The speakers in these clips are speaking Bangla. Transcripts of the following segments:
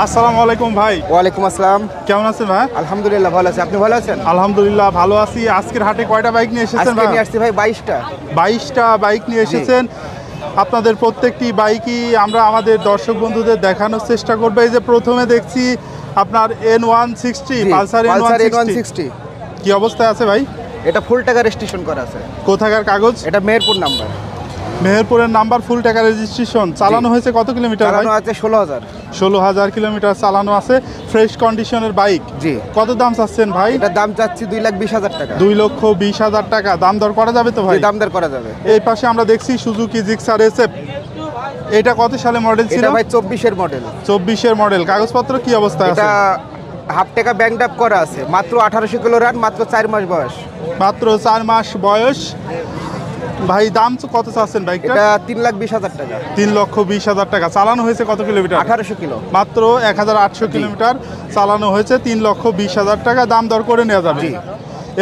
আসসালামু আলাইকুম ভাই। ওয়ালাইকুম আসসালাম। কেমন আছেন ভাই? আলহামদুলিল্লাহ ভালো আছি, আপনি ভালো আছেন? আলহামদুলিল্লাহ ভালো আছি। আজকের হাটে কয়টা বাইক নিয়ে এসেছেন আজকে ভাই? নিয়ে আসছি ভাই 22টা। 22টা বাইক নিয়ে এসেছেন। আপনাদের প্রত্যেকটি বাইকই আমরা আমাদের দর্শক বন্ধুদের দেখানোর চেষ্টা করব। এই যে প্রথমে দেখছি আপনার N160 পালসার N160 কি অবস্থায় আছে ভাই? এটা ফুল টাকা রেজিস্ট্রেশন করা আছে। কোথাকার কাগজ? এটা মেহেরপুর নাম্বার। মেহেরপুরের নাম্বার, ফুল টাকা রেজিস্ট্রেশন। চালানো হয়েছে কত কিলোমিটার ভাই? চালানো আছে 16,000। 16,000 কিলোমিটার চালানো আছে। ফ্রেশ কন্ডিশনের বাইক। জি। কত দাম চাচ্ছেন ভাই? এটা দাম চাচ্ছি 2,20,000 টাকা। 2,20,000 টাকা। দাম দর করা যাবে তো ভাই? দাম দর করা যাবে। এই পাশে আমরা দেখছি সুজুকি জিক্সার SF। এটা কত সালে মডেল ছিল? এটা ভাই 24-এর মডেল। 24-এর মডেল। কাগজপত্র কি অবস্থায় আছে? এটা হাফ টাকা ব্যাংক ড্রাফট করা আছে। মাত্র 1800 কিলো রান, মাত্র 4 মাস বয়স। মাত্র 4 মাস বয়স। ভাই দাম কত চাচ্ছেন বাইকটা? এটা 3,20,000 টাকা। 3,20,000 টাকা। চালানো হয়েছে কত কিলোমিটার? 1800 কিলো। মাত্র 1800 কিলোমিটার চালানো হয়েছে। 3,20,000 টাকা। দাম দর করে নেওয়া যাবে।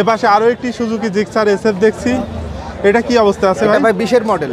এ পাশে আরও একটি সুজুকি জিক্সার SF দেখছি। এটা কি অবস্থায় আছে এটা ভাই? ভাই 20-এর মডেল।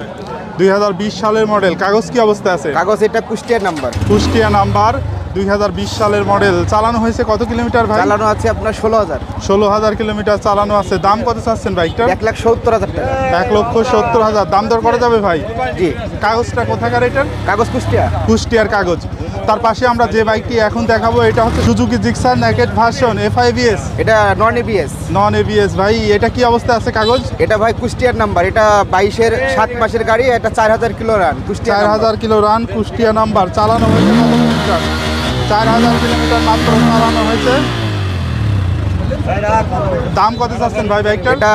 2020 সালের মডেল। কাগজ কি অবস্থায় আছে? কাগজ এটা কুষ্টিয়া নাম্বার। কুষ্টিয়া নাম্বার, 2020 সালের মডেল। চালানো হয়েছে কত কিলোমিটার ভাই? চালানো আছে আপনার 16,000। 16,000 কিলোমিটার চালানো আছে। দাম কত চাচ্ছেন বাইকটার? 1,70,000 টাকা। 1,70,000। দাম দর করা যাবে ভাই? জি। কাগজটা কোথাকার এটার? কাগজ কুষ্টিয়া। কুষ্টিয়ার কাগজ। তার পাশে আমরা যে বাইকটি এখন দেখাবো এটা হচ্ছে Suzuki Gixxer naked version FIBS। এটা নন ABS। নন ABS। ভাই এটা কি অবস্থায় আছে কাগজ? এটা ভাই কুষ্টিয়ার নাম্বার। এটা 22-এর 7 মাসের গাড়ি। এটা 4,000 kilo run. Kushtia 4,000 kilo run, Kushtia number. চালানো হয়েছে কত কিলোমিটার? 4,000 কিলোমিটার মাত্র চালানো হয়েছে। দাম কত চাচ্ছেন ভাই বাইকটার? এটা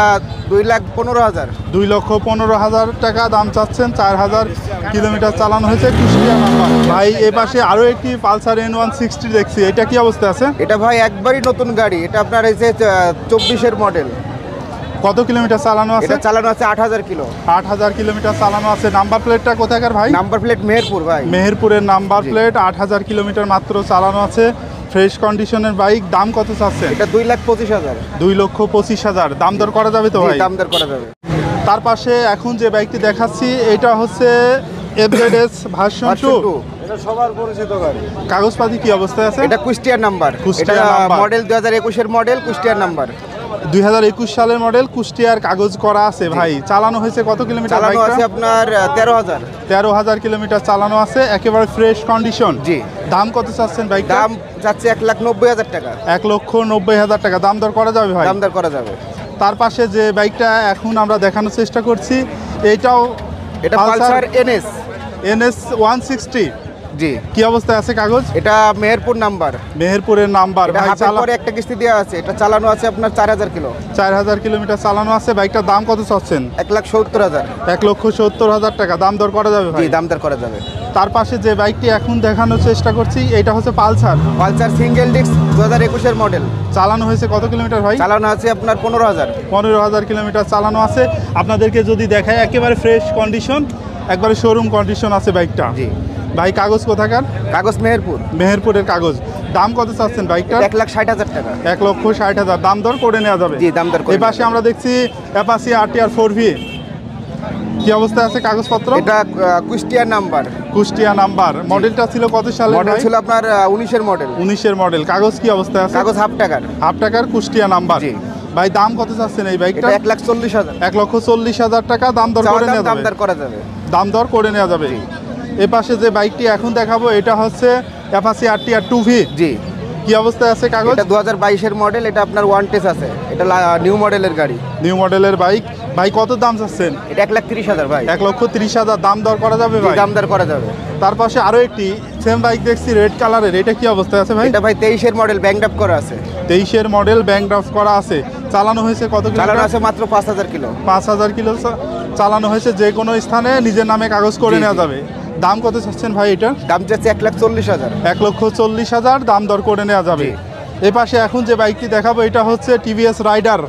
2,15,000। 2,15,000 টাকা দাম চাচ্ছেন। 4,000 কিলোমিটার চালানো হয়েছে, কুষ্টিয়া নাম্বার। ভাই এ পাশে আরও একটি পালসার N160 দেখছি। এটা কি অবস্থা আছে? এটা ভাই একবারই নতুন গাড়ি। এটা আপনার এই যে 24-এর মডেল। কত কিলোমিটার চালানো আছে? এটা চালানো আছে 8,000 কিলো। 8,000 কিলোমিটার চালানো আছে। নাম্বার প্লেটটা কোথাকার ভাই? নাম্বার প্লেট মেহেরপুর ভাই। মেহেরপুরের নাম্বার প্লেট। 8,000 কিলোমিটার মাত্র চালানো আছে। ফ্রেশ কন্ডিশনের বাইক। দাম কত চাচ্ছেন? এটা 2,25,000। 2,25,000। দাম দর করা যাবে তো ভাই? দাম দর করা যাবে। তার পাশে এখন যে বাইকটি দেখাচ্ছি এটা হচ্ছে FZS ভার্সন 2। এটা সবার পরিচিত গাড়ি। কাগজপাতি কি অবস্থায় আছে? এটা কুষ্টিয়ার নাম্বার। কুষ্টিয়া এটা নাম্বার। মডেল 2021-এর মডেল, কুষ্টিয়ার নাম্বার। 2021 সালের মডেল, কুষ্টিয়ার কাগজ করা আছে ভাই। চালানো হয়েছে কত কিলোমিটার চালানো বাইকটা? আছে আপনার 13,000। 13,000 কিলোমিটার চালানো আছে। একেবারে ফ্রেশ কন্ডিশন। জি। দাম কত চাচ্ছেন বাইকটা? দাম যাচ্ছে 1,90,000 টাকা। 1,90,000 টাকা। দাম দর করা যাবে ভাই? দাম দর করা যাবে। তার পাশে যে বাইকটা এখন আমরা দেখানোর চেষ্টা করছি এটাও এটা পালসার NS 160। জি। কি অবস্থায় আছে কাগজ? এটা মেহেরপুর নাম্বার। মেহেরপুরের নাম্বার। এটা হাতের পরে একটা কিস্তি দেওয়া আছে। এটা চালানো আছে আপনার 4,000 কিলো। 4,000 কিলোমিটার চালানো আছে। বাইকটার দাম কত চাচ্ছেন? 1,70,000। 1,70,000 টাকা। দাম দর করা যাবে ভাই? জি, দাম দর করা যাবে। তার পাশে যে বাইকটি এখন দেখানোর চেষ্টা করছি এটা হচ্ছে পালসার সিঙ্গেল ডিস্ক 2021-এর মডেল। চালানো হয়েছে কত কিলোমিটার ভাই? চালানো আছে আপনার 15,000। 15,000 কিলোমিটার চালানো আছে। আপনাদেরকে যদি দেখায় একেবারে ফ্রেশ কন্ডিশন, একবারে শোরুম কন্ডিশন আছে বাইকটা। জি। ভাই কাগজ কোথাকার? কাগজ মেহেরপুর। মেহেরপুরের কাগজ। দাম কত চাচ্ছেন বাইকটা? 1,60,000 টাকা। 1,60,000। দাম দর করে নেওয়া যাবে? জি, দাম দর করে। এই পাশে আমরা দেখছি অ্যাপাচি RTR 4V। কি অবস্থায় আছে কাগজপত্র? এটা কুষ্টিয়া নাম্বার। কুষ্টিয়া নাম্বার। মডেলটা ছিল কত সালে? মডেল ছিল আপনার 19-এর মডেল। 19-এর মডেল। কাগজ কি অবস্থায় আছে? কাগজ হাফ টাকার। হাফ টাকার, কুষ্টিয়া নাম্বার। জি। ভাই দাম কত চাচ্ছেন এই বাইকটা? 1,40,000। 1,40,000 টাকা। দাম দর করে নেওয়া দাম যাবে? দর করা যাবে। দাম দর করে নেওয়া যাবে। এ পাশে যে বাইকটি এখন দেখাবো এটা হচ্ছে অ্যাপাচি RTR 2V। জি। কি অবস্থায় আছে কাগজ? এটা 2022-এর মডেল। এটা আপনার ওয়ান টেস আছে। এটা নিউ মডেলের গাড়ি। নিউ মডেলের বাইক। ভাই কত দাম চাচ্ছেন? এটা 1,30,000 ভাই। 1,30,000। দাম দর করা যাবে ভাই? দাম দর করা যাবে। তার পাশে আরো একটি সেম বাইক দেখছি রেড কালারের। এটা কি অবস্থায় আছে ভাই? এটা ভাই 23-এর মডেল, ব্যাংক ড্রাফট করা আছে। 23-এর মডেল, ব্যাংক ড্রাফট করা আছে। চালানো হয়েছে কত কিলো? চালানো আছে মাত্র 5,000 কিলো। 5,000 কিলো চালানো হয়েছে। যে কোনো স্থানে নিজের নামে কাগজ করে নেওয়া যাবে। দাম কত চাচ্ছেন ভাই এটা? দাম যাচ্ছে 1,40,000। 1,40,000। দাম দর করে নেওয়া যাবে। এই পাশে এখন যে বাইকটি দেখাবো এটা হচ্ছে TVS রাইডার।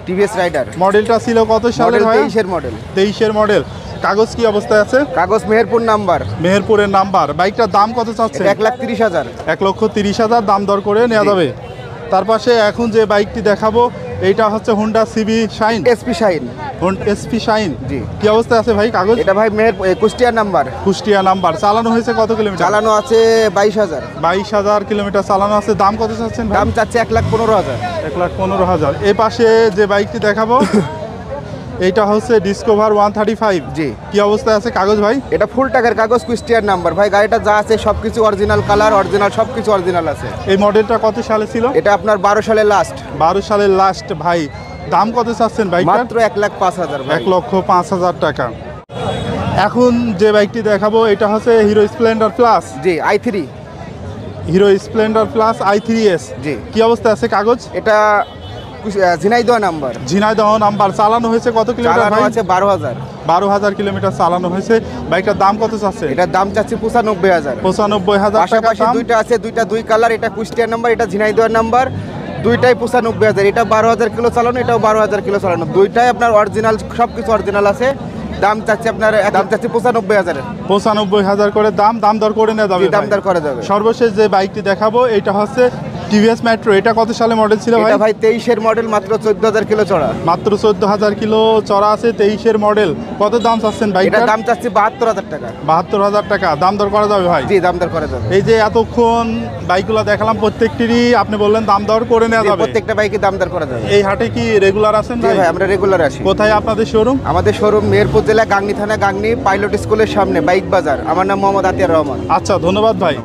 মডেলটা ছিল কত সালের ভাই? 23-এর মডেল। 23-এর মডেল। কাগজ কি অবস্থায় আছে? কাগজ মেহেরপুর নাম্বার। মেহেরপুরের নাম্বার। বাইকটার দাম কত চাচ্ছে? 1,30,000। 1,30,000। দাম দর করে নেওয়া যাবে। তার পাশে এখন যে বাইকটি দেখাবো এইটা হচ্ছে Honda CB Shine, SP Shine. SP Shine. জি। কি অবস্থায় আছে ভাই কাগজ? এটা ভাই মেয়ের কুষ্টিয়ার নাম্বার। কুষ্টিয়া নাম্বার। চালানো হয়েছে কত কিলোমিটার? চালানো আছে 22,000। 22,000 কিলোমিটার চালানো আছে। দাম কত চাচ্ছেন ভাই? দাম চাচ্ছে 1,15,000। 1,15,000। এই পাশে যে বাইকটি দেখাবো এইটা হচ্ছে ডিসকভার 135। জি। কি অবস্থায় আছে কাগজ ভাই? এটা ফুল টাকার কাগজ, কুষ্টিয়ার নাম্বার ভাই। গাড়িটা যা আছে সবকিছু অরিজিনাল, কালার অরিজিনাল, সবকিছু অরিজিনাল আছে। এই মডেলটা কত সালে ছিল? এটা আপনার 12 সালের লাস্ট। 12 সালের লাস্ট ভাই। দাম কত চাচ্ছেন বাইকটার? মাত্র 1,05,000 ভাই। 1,05,000 টাকা। এখন যে বাইকটি দেখাবো এটা হচ্ছে হিরো স্প্লেন্ডার প্লাস। জি, i3। Hero Splendor plus i3s। জি। কি অবস্থায় আছে কাগজ? এটা ঝিনাইদহ নাম্বার। ঝিনাইদহ নাম্বার। চালানো হয়েছে কত কিলোমিটার চালানো ভাই? আছে 12,000। 12,000 কিলোমিটার চালানো হয়েছে। বাইকটার দাম কত চাচ্ছে? এটার দাম চাচ্ছি 95,000। 95,000 টাকা পাশাপাশি দাম। দুইটা আছে, দুই কালার। এটা কুষ্টিয়ার নাম্বার, এটা ঝিনাইদহ নাম্বার। দুইটাই 95,000। এটা 12,000 কিলো চালানো, এটাও 12,000 কিলো চালানো। দুইটাই আপনার অরিজিনাল, সবকিছু অরিজিনাল আছে। দাম চাচ্ছি 95,000। 95,000 করে দাম। দাম দর করে নেওয়া যাবে দাম ভাই। দর করে যাবে। সর্বশেষ যে বাইকটি দেখাবো এটা হচ্ছে টিভিএস মেট্রো। এটা কত সালে মডেল ছিল ভাই? এটা ভাই 23-এর মডেল, মাত্র 14,000 কিলো চড়া। মাত্র 14,000 কিলো চড়া আছে। 23-এর মডেল। কত দাম চাচ্ছেন এটার বাইকটার? দাম চাচ্ছি 72,000 টাকা। 72,000 টাকা। দাম দর করা যাবে ভাই? জি, দাম দর করে যাবে। এই যে এতক্ষণ বাইকগুলো দেখালাম প্রত্যেকটিরই আপনি বললেন দাম দর করে নেওয়া জি, যাবে। প্রত্যেকটা বাইকে দাম দর করা যাবে। এই হাটে কি রেগুলার আছেন জি ভাই? ভাই, আমরা রেগুলার আসি। কোথায় আপনাদের শোরুম? আমাদের শোরুম মেহেরপুর জেলা, গাংনী থানা, গাংনী পাইলট স্কুলের সামনে, বাইক বাজার। আমার নাম মোহাম্মদ আতিয়ার রহমান। আচ্ছা, ধন্যবাদ ভাই।